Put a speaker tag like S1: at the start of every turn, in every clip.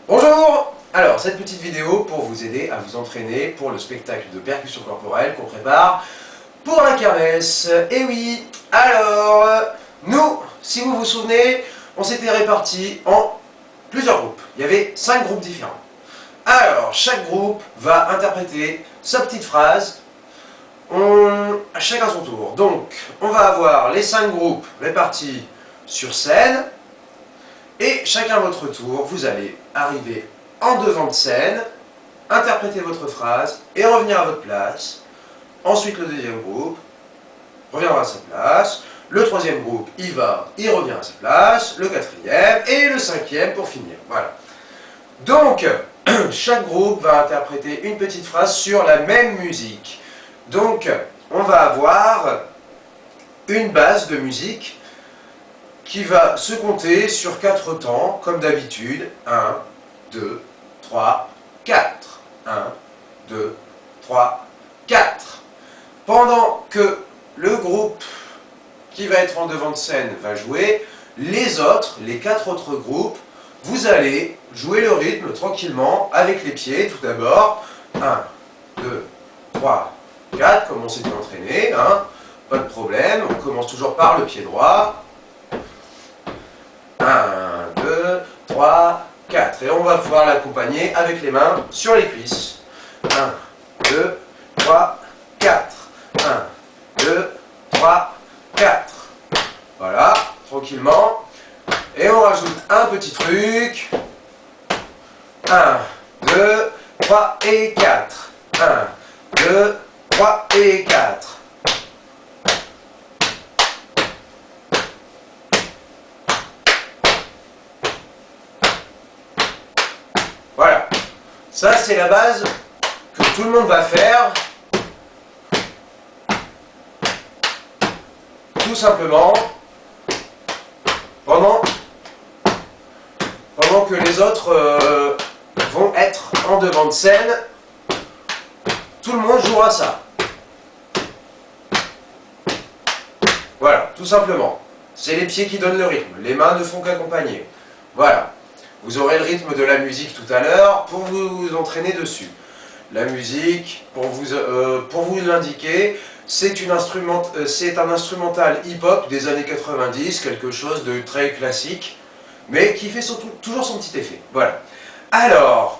S1: Bonjour! Alors, cette petite vidéo pour vous aider à vous entraîner pour le spectacle de percussion corporelle qu'on prépare pour la kermesse. Et oui, alors, nous, si vous vous souvenez, on s'était répartis en plusieurs groupes. Il y avait 5 groupes différents. Alors, chaque groupe va interpréter sa petite phrase, chacun son tour. Donc, on va avoir les 5 groupes répartis sur scène, et chacun votre tour, vous allez arriver en devant de scène, interpréter votre phrase et revenir à votre place. Ensuite, le deuxième groupe reviendra à sa place. Le troisième groupe, il revient à sa place. Le quatrième et le cinquième pour finir. Voilà. Donc, chaque groupe va interpréter une petite phrase sur la même musique. Donc, on va avoir une base de musique qui va se compter sur 4 temps, comme d'habitude. 1, 2, 3, 4. 1, 2, 3, 4. Pendant que le groupe qui va être en devant de scène va jouer, les 4 autres groupes, vous allez jouer le rythme tranquillement avec les pieds tout d'abord. 1, 2, 3, 4, comme on s'est entraîné, hein, pas de problème. On commence toujours par le pied droit. 1, 2, 3, 4. Et on va pouvoir l'accompagner avec les mains sur les cuisses. 1, 2, 3, 4. 1, 2, 3, 4. Voilà, tranquillement. Et on rajoute un petit truc. 1, 2, 3 et 4. 1, 2, 3 et 4. Voilà, ça c'est la base que tout le monde va faire, tout simplement, pendant que les autres vont être en devant de scène. Tout le monde jouera ça. Voilà, tout simplement. C'est les pieds qui donnent le rythme, les mains ne font qu'accompagner. Voilà. Vous aurez le rythme de la musique tout à l'heure pour vous entraîner dessus. La musique, pour vous l'indiquer, c'est un instrumental hip-hop des années 90, quelque chose de très classique, mais qui fait surtout toujours son petit effet. Voilà. Alors,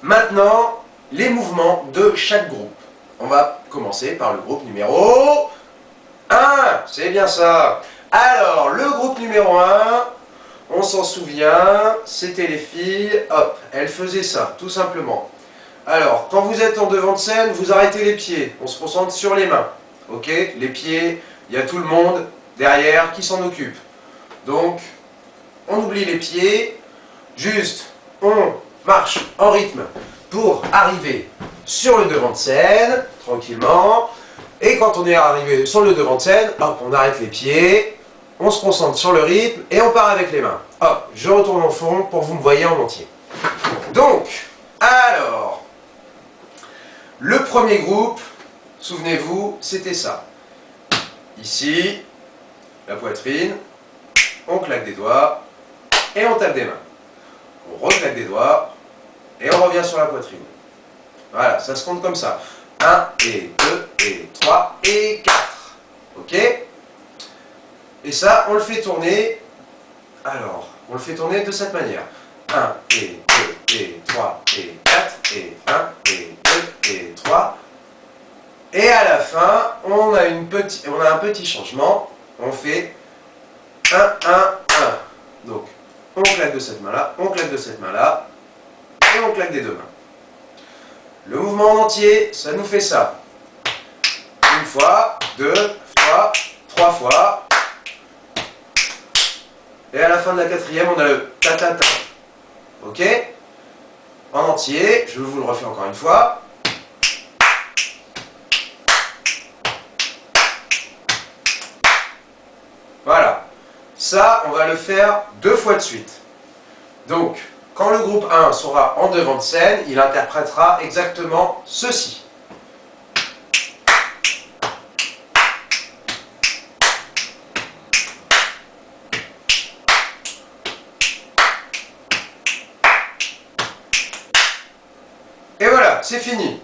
S1: maintenant, les mouvements de chaque groupe. On va commencer par le groupe numéro 1. C'est bien ça. Alors, le groupe numéro 1... on s'en souvient, c'était les filles, hop, elles faisaient ça, tout simplement. Alors, quand vous êtes en devant de scène, vous arrêtez les pieds, on se concentre sur les mains. Ok? Les pieds, il y a tout le monde derrière qui s'en occupe. Donc, on oublie les pieds, juste, on marche en rythme pour arriver sur le devant de scène, tranquillement. Et quand on est arrivé sur le devant de scène, hop, on arrête les pieds. On se concentre sur le rythme et on part avec les mains. Hop, je retourne en fond pour que vous me voyez en entier. Donc, alors, le premier groupe, souvenez-vous, c'était ça. Ici, la poitrine, on claque des doigts et on tape des mains. On reclaque des doigts et on revient sur la poitrine. Voilà, ça se compte comme ça. 1 et 2 et 3 et 4. Ok ? Et ça, on le fait tourner, alors, on le fait tourner de cette manière. 1 et 2 et 3 et 4 et 1 et 2 et 3. Et à la fin, on a un petit changement. On fait 1, 1, 1. Donc, on claque de cette main-là, on claque de cette main-là, et on claque des deux mains. Le mouvement en entier, ça nous fait ça. Une fois, 2 fois, 3 fois. Et à la fin de la quatrième, on a le ta-ta-ta. Ok? En entier, je vous le refais encore une fois. Voilà. Ça, on va le faire 2 fois de suite. Donc, quand le groupe 1 sera en devant de scène, il interprétera exactement ceci. Voilà, c'est fini.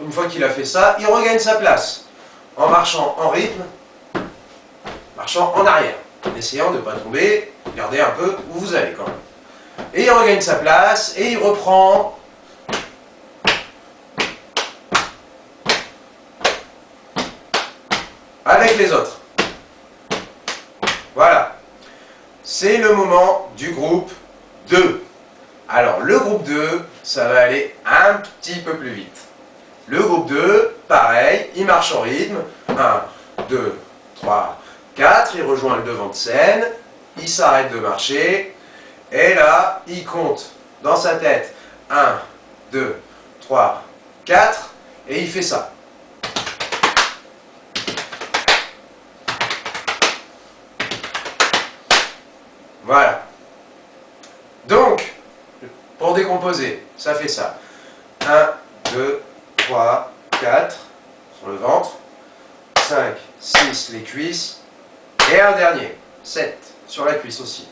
S1: Une fois qu'il a fait ça, il regagne sa place. En marchant en rythme, marchant en arrière. En essayant de ne pas tomber, regardez un peu où vous allez quand même. Et il regagne sa place, et il reprend. Avec les autres. Voilà. C'est le moment du groupe 2. Alors, le groupe 2, ça va aller un petit peu plus vite. Le groupe 2, pareil, il marche en rythme. 1, 2, 3, 4. Il rejoint le devant de scène. Il s'arrête de marcher. Et là, il compte dans sa tête. 1, 2, 3, 4. Et il fait ça. Voilà. Donc, pour décomposer, ça fait ça. 1, 2, 3, 4 sur le ventre. 5, 6 les cuisses. Et un dernier, 7 sur la cuisse aussi.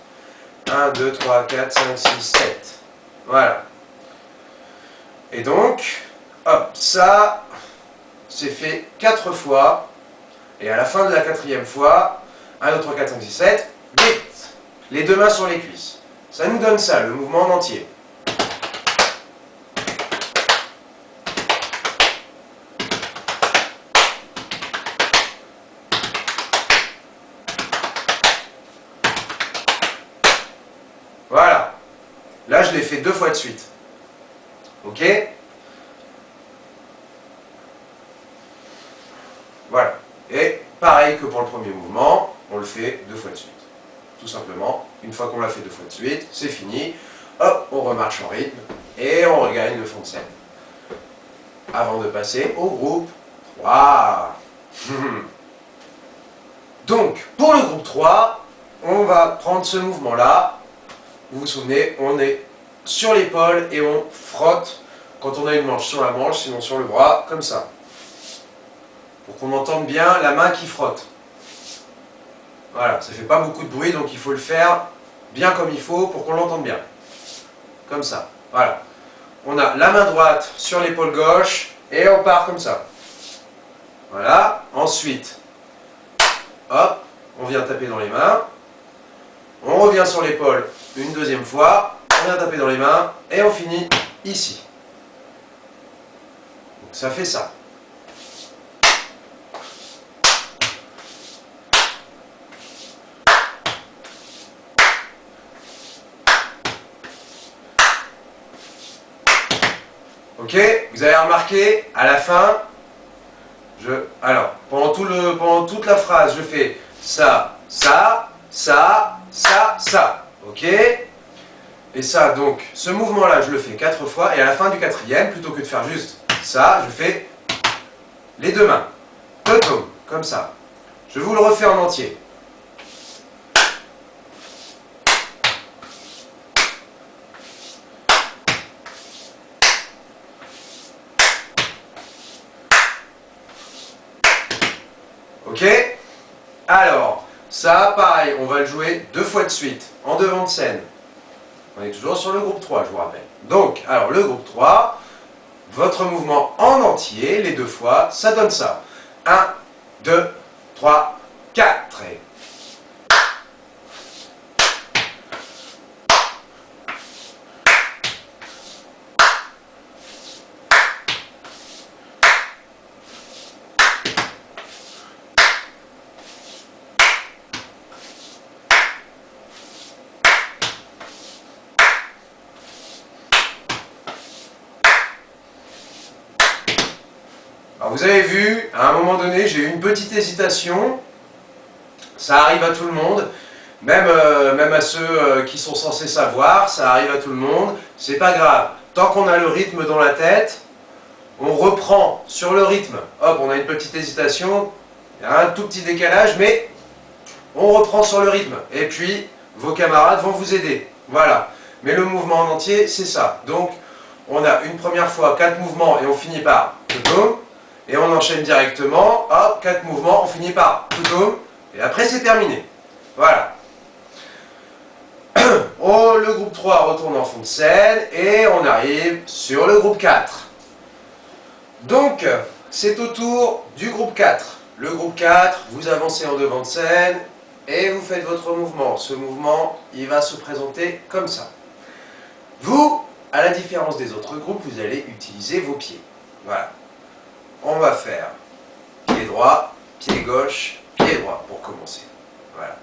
S1: 1, 2, 3, 4, 5, 6, 7. Voilà. Et donc, hop, ça, c'est fait 4 fois. Et à la fin de la 4e fois, 1, 2, 3, 4, 5, 6, 7, vite. Les deux mains sur les cuisses. Ça nous donne ça, le mouvement en entier. Voilà. Là, je l'ai fait 2 fois de suite. Ok? Voilà. Et pareil que pour le premier mouvement, on le fait 2 fois de suite. Tout simplement, une fois qu'on l'a fait 2 fois de suite, c'est fini. Hop, on remarche en rythme et on regagne le fond de scène. Avant de passer au groupe 3. Donc, pour le groupe 3, on va prendre ce mouvement-là. Vous vous souvenez, on est sur l'épaule et on frotte quand on a une manche sur la manche, sinon sur le bras, comme ça. Pour qu'on entende bien la main qui frotte. Voilà, ça fait pas beaucoup de bruit, donc il faut le faire bien comme il faut pour qu'on l'entende bien. Comme ça, voilà. On a la main droite sur l'épaule gauche et on part comme ça. Voilà, ensuite, hop, on vient taper dans les mains. On revient sur l'épaule une deuxième fois, on vient taper dans les mains et on finit ici. Donc ça fait ça. Ok, vous avez remarqué, à la fin, alors, pendant toute la phrase, je fais ça, ça, ça, ça, ça. Ok? Et ça, donc, ce mouvement-là, je le fais 4 fois, et à la fin du 4e, plutôt que de faire juste ça, je fais les deux mains. Toto, comme ça. Je vous le refais en entier. Ok? Alors, ça, pareil, on va le jouer 2 fois de suite, en devant de scène. On est toujours sur le groupe 3, je vous rappelle. Donc, alors, le groupe 3, votre mouvement en entier, les 2 fois, ça donne ça. 1, 2, 3, 4. Et... Alors vous avez vu, à un moment donné, j'ai eu une petite hésitation. Ça arrive à tout le monde, même à ceux qui sont censés savoir, ça arrive à tout le monde. C'est pas grave. Tant qu'on a le rythme dans la tête, on reprend sur le rythme. Hop, on a une petite hésitation, il y a un tout petit décalage, mais on reprend sur le rythme. Et puis, vos camarades vont vous aider. Voilà. Mais le mouvement en entier, c'est ça. Donc, on a une première fois 4 mouvements et on finit par toutoum. Et on enchaîne directement, hop, 4 mouvements, on finit par toutoum. Et après, c'est terminé. Voilà. Oh, le groupe 3 retourne en fond de scène et on arrive sur le groupe 4. Donc, c'est au tour du groupe 4. Le groupe 4, vous avancez en devant de scène et vous faites votre mouvement. Ce mouvement, il va se présenter comme ça. Vous, à la différence des autres groupes, vous allez utiliser vos pieds. Voilà. On va faire pied droit, pied gauche, pied droit pour commencer. Voilà.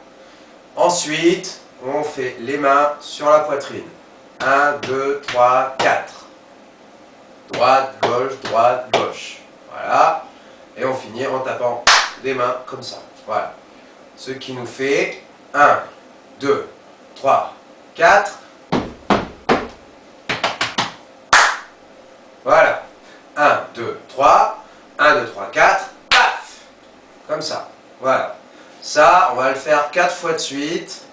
S1: Ensuite, on fait les mains sur la poitrine. 1, 2, 3, 4. Droite, gauche. Voilà. Et on finit en tapant des mains comme ça. Voilà. Ce qui nous fait 1, 2, 3, 4. Voilà. 1, 2, 3. 1, 2, 3, 4. Paf! Comme ça. Voilà. Ça, on va le faire 4 fois de suite.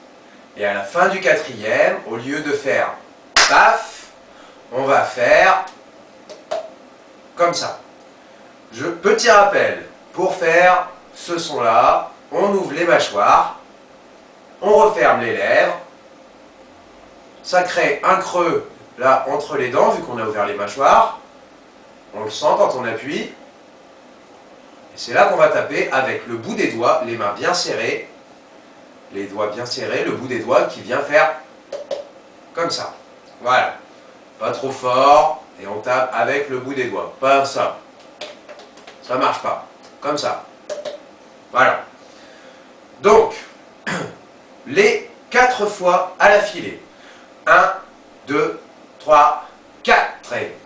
S1: Et à la fin du quatrième, au lieu de faire paf, on va faire comme ça. Petit rappel, pour faire ce son-là, on ouvre les mâchoires, on referme les lèvres, ça crée un creux là entre les dents, vu qu'on a ouvert les mâchoires, on le sent quand on appuie, et c'est là qu'on va taper avec le bout des doigts, les mains bien serrées, les doigts bien serrés, le bout des doigts qui vient faire comme ça. Voilà. Pas trop fort, et on tape avec le bout des doigts. Pas ça. Ça marche pas. Comme ça. Voilà. Donc, les 4 fois à l'affilée. 1, 2, 3, 4. Et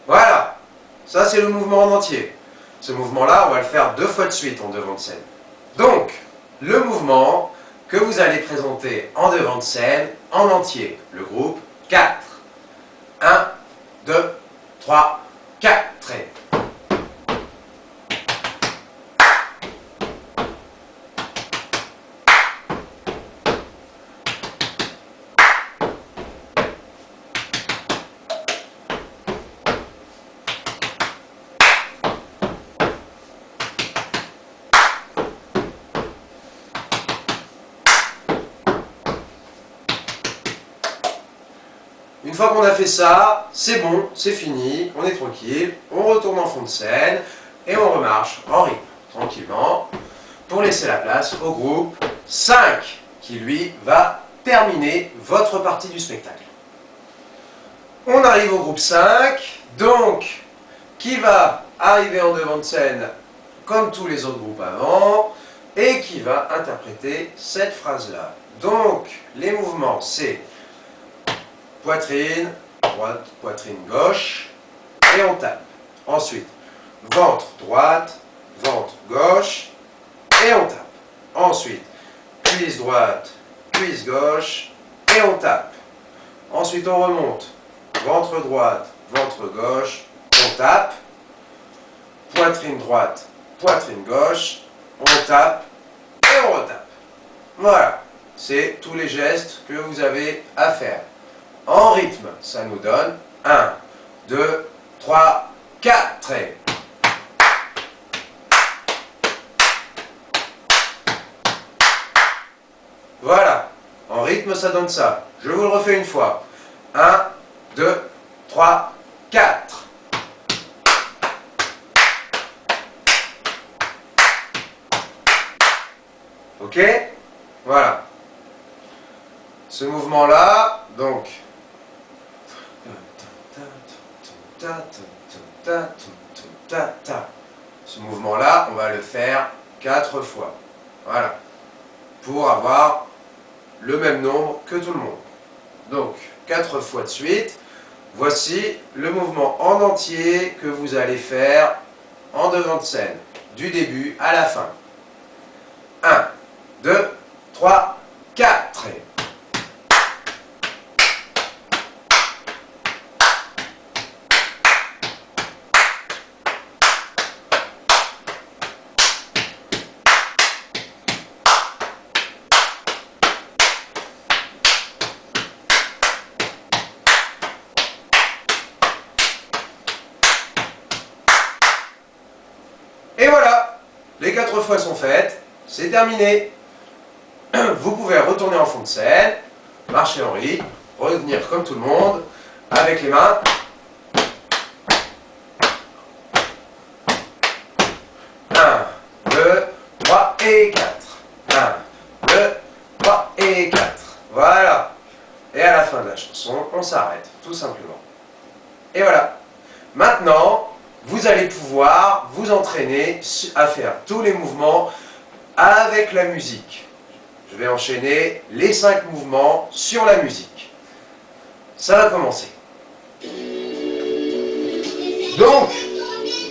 S1: voilà. Ça, c'est le mouvement en entier. Ce mouvement-là, on va le faire 2 fois de suite en devant de scène. Donc, le mouvement que vous allez présenter en devant de scène, en entier. Le groupe 4. 1, 2, 3, 4. Et une fois qu'on a fait ça, c'est bon, c'est fini, on est tranquille, on retourne en fond de scène et on remarche en rythme, tranquillement, pour laisser la place au groupe 5, qui lui va terminer votre partie du spectacle. On arrive au groupe 5, donc, qui va arriver en devant de scène comme tous les autres groupes avant, et qui va interpréter cette phrase-là. Donc, les mouvements, c'est poitrine droite, poitrine gauche, et on tape. Ensuite, ventre droite, ventre gauche, et on tape. Ensuite, cuisse droite, cuisse gauche, et on tape. Ensuite, on remonte. Ventre droite, ventre gauche, on tape. Poitrine droite, poitrine gauche, on tape, et on retape. Voilà, c'est tous les gestes que vous avez à faire. En rythme, ça nous donne 1, 2, 3, 4. Et voilà, en rythme, ça donne ça. Je vous le refais une fois. 1, 2, 3, 4. Ok? Voilà. Ce mouvement-là, donc... Ce mouvement-là, on va le faire 4 fois. Voilà. Pour avoir le même nombre que tout le monde. Donc, 4 fois de suite. Voici le mouvement en entier que vous allez faire en devant de scène. Du début à la fin. 1, 2, 3, 4. Et voilà, les 4 fois sont faites, c'est terminé. Vous pouvez retourner en fond de scène, marcher en rythme, revenir comme tout le monde, avec les mains. Un, 2, 3 et 4. 1, 2, 3 et 4. Voilà. Et à la fin de la chanson, on s'arrête, tout simplement. Et voilà. Maintenant, vous allez pouvoir vous entraîner à faire tous les mouvements avec la musique. Je vais enchaîner les 5 mouvements sur la musique. Ça va commencer. Donc,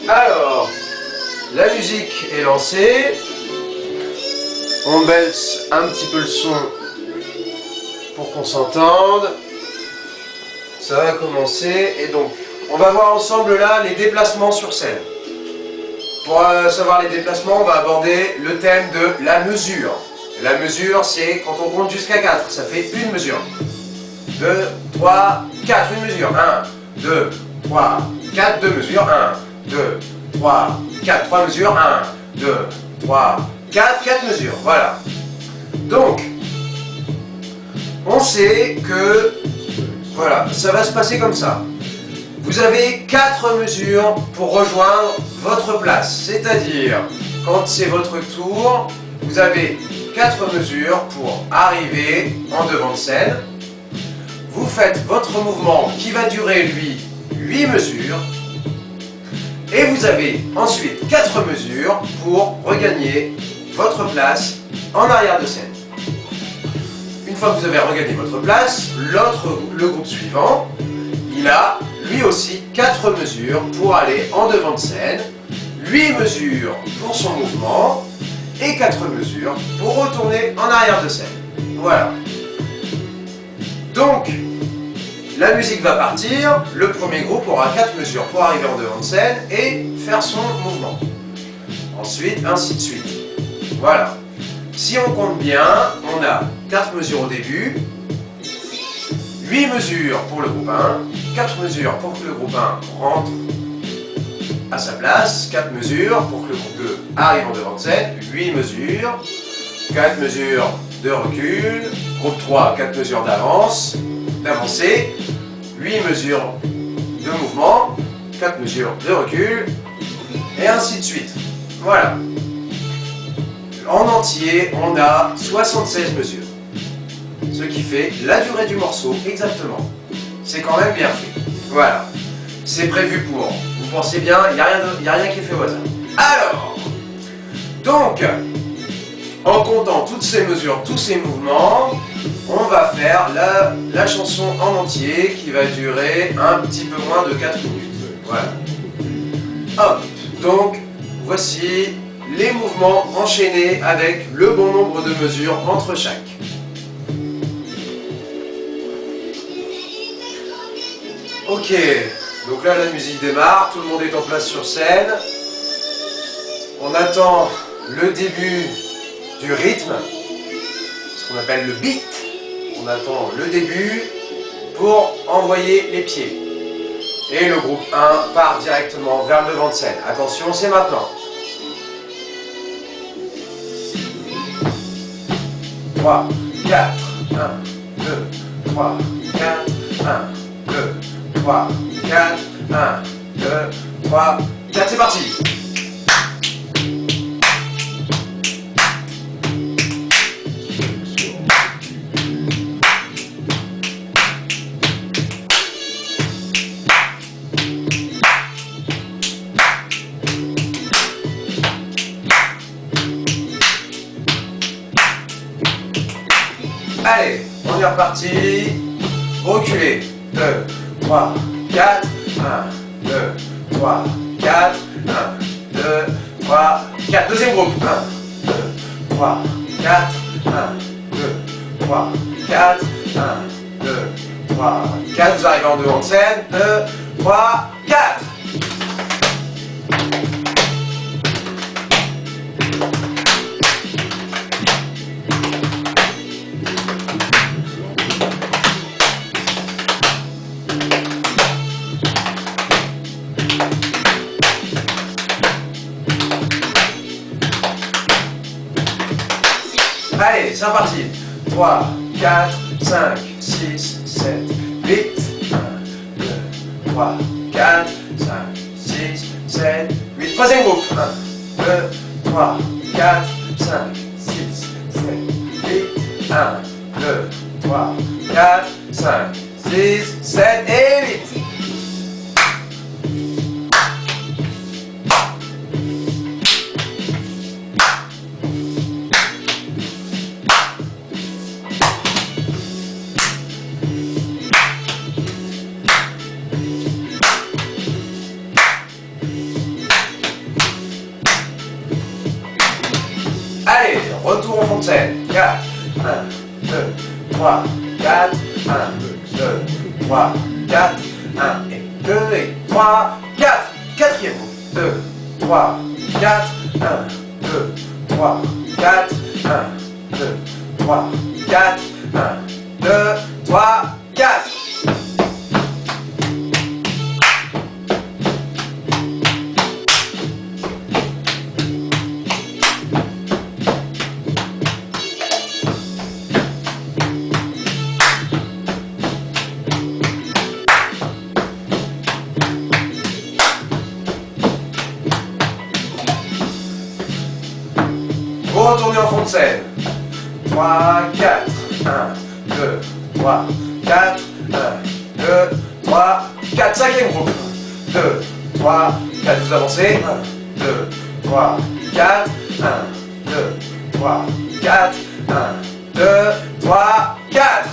S1: alors, la musique est lancée. On baisse un petit peu le son pour qu'on s'entende. Ça va commencer et donc on va voir ensemble là les déplacements sur scène. Pour savoir les déplacements, on va aborder le thème de la mesure. La mesure, c'est quand on compte jusqu'à 4, ça fait une mesure. 2, 3, 4, une mesure. 1, 2, 3, 4, 2 mesures. 1, 2, 3, 4, 3 mesures. 1, 2, 3, 4, 4 mesures. Voilà. Donc, on sait que, voilà, ça va se passer comme ça. Vous avez 4 mesures pour rejoindre votre place. C'est-à-dire, quand c'est votre tour, vous avez 4 mesures pour arriver en devant de scène. Vous faites votre mouvement qui va durer, lui, 8 mesures. Et vous avez ensuite 4 mesures pour regagner votre place en arrière de scène. Une fois que vous avez regagné votre place, le groupe suivant, il a lui aussi 4 mesures pour aller en devant de scène, 8 mesures pour son mouvement et 4 mesures pour retourner en arrière de scène. Voilà. Donc, la musique va partir, le premier groupe aura 4 mesures pour arriver en devant de scène et faire son mouvement. Ensuite, ainsi de suite. Voilà. Si on compte bien, on a 4 mesures au début, 8 mesures pour le groupe 1, 4 mesures pour que le groupe 1 rentre à sa place, 4 mesures pour que le groupe 2 arrive en devant de scène, 8 mesures, 4 mesures de recul, groupe 3, 4 mesures d'avancée, 8 mesures de mouvement, 4 mesures de recul, et ainsi de suite. Voilà. En entier, on a 76 mesures. Ce qui fait la durée du morceau exactement. C'est quand même bien fait. Voilà. C'est prévu pour. Vous pensez bien, il n'y a rien qui est fait au hasard. Alors, donc, en comptant toutes ces mesures, tous ces mouvements, on va faire la chanson en entier qui va durer un petit peu moins de 4 minutes. Voilà. Hop. Donc, voici les mouvements enchaînés avec le bon nombre de mesures entre chaque. Ok, donc là la musique démarre, tout le monde est en place sur scène. On attend le début du rythme, ce qu'on appelle le beat. On attend le début pour envoyer les pieds. Et le groupe 1 part directement vers le devant de scène. Attention, c'est maintenant. 3, 4, 1, 2, 3, 4, 1, 2, 3, 4, 1, 2, 3, 4, c'est parti! Allez, on est reparti. Reculez. 2, 3, 4. 1, 2, 3, 4. 1, 2, 3, 4. Deuxième groupe. 1, 2, 3, 4. 1, 2, 3, 4. 1, 2, 3, 4. Vous arrivez en devant de scène. 2, 3, 4. c'est reparti. 3, 4, 5, 6, 7, 8. 1, 2, 3, 4, 5, 6, 7, 8. Troisième groupe. 1, 2, 3, 4, 5, 6, 7, 8. 1, 2, 3, 4, 5, 6, 7 et 8. Allez, retour en fond de scène. 4, 1, 2, 3, 4, 1, 2, 3, 4, 1 et 2 et 3, 4. Quatrième groupe. 2, 3, 4, 1, 2, 3, 4, 1, 2, 3, 4, 1, 2, 3, 4. Vous retournez en fond de scène. 3, 4, 1, 2, 3, 4, 1, 2, 3, 4. Cinquième groupe. 2, 3, 4. Vous avancez. 1, 2, 3, 4, 1, 2, 3, 4, 1, 2, 3, 4.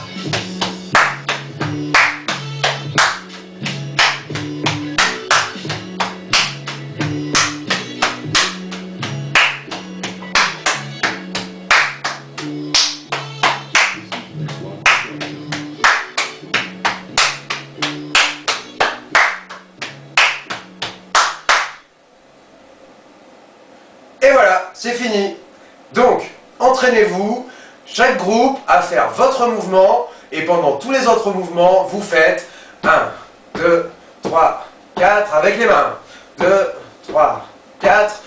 S1: Et voilà, c'est fini. Donc, entraînez-vous, chaque groupe, à faire votre mouvement, et pendant tous les autres mouvements, vous faites 1, 2, 3, 4 avec les mains. 2, 3, 4.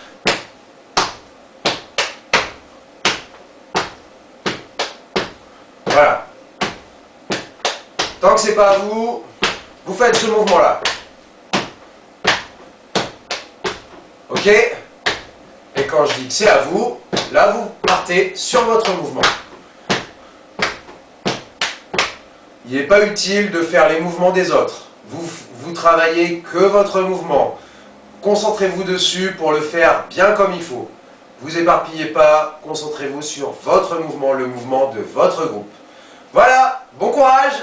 S1: Voilà. Tant que c'est pas à vous, vous faites ce mouvement-là. Ok ? Et quand je dis que c'est à vous, là vous partez sur votre mouvement. Il n'est pas utile de faire les mouvements des autres. Vous travaillez que votre mouvement. Concentrez-vous dessus pour le faire bien comme il faut. Vous éparpillez pas, concentrez-vous sur votre mouvement, le mouvement de votre groupe. Voilà, bon courage!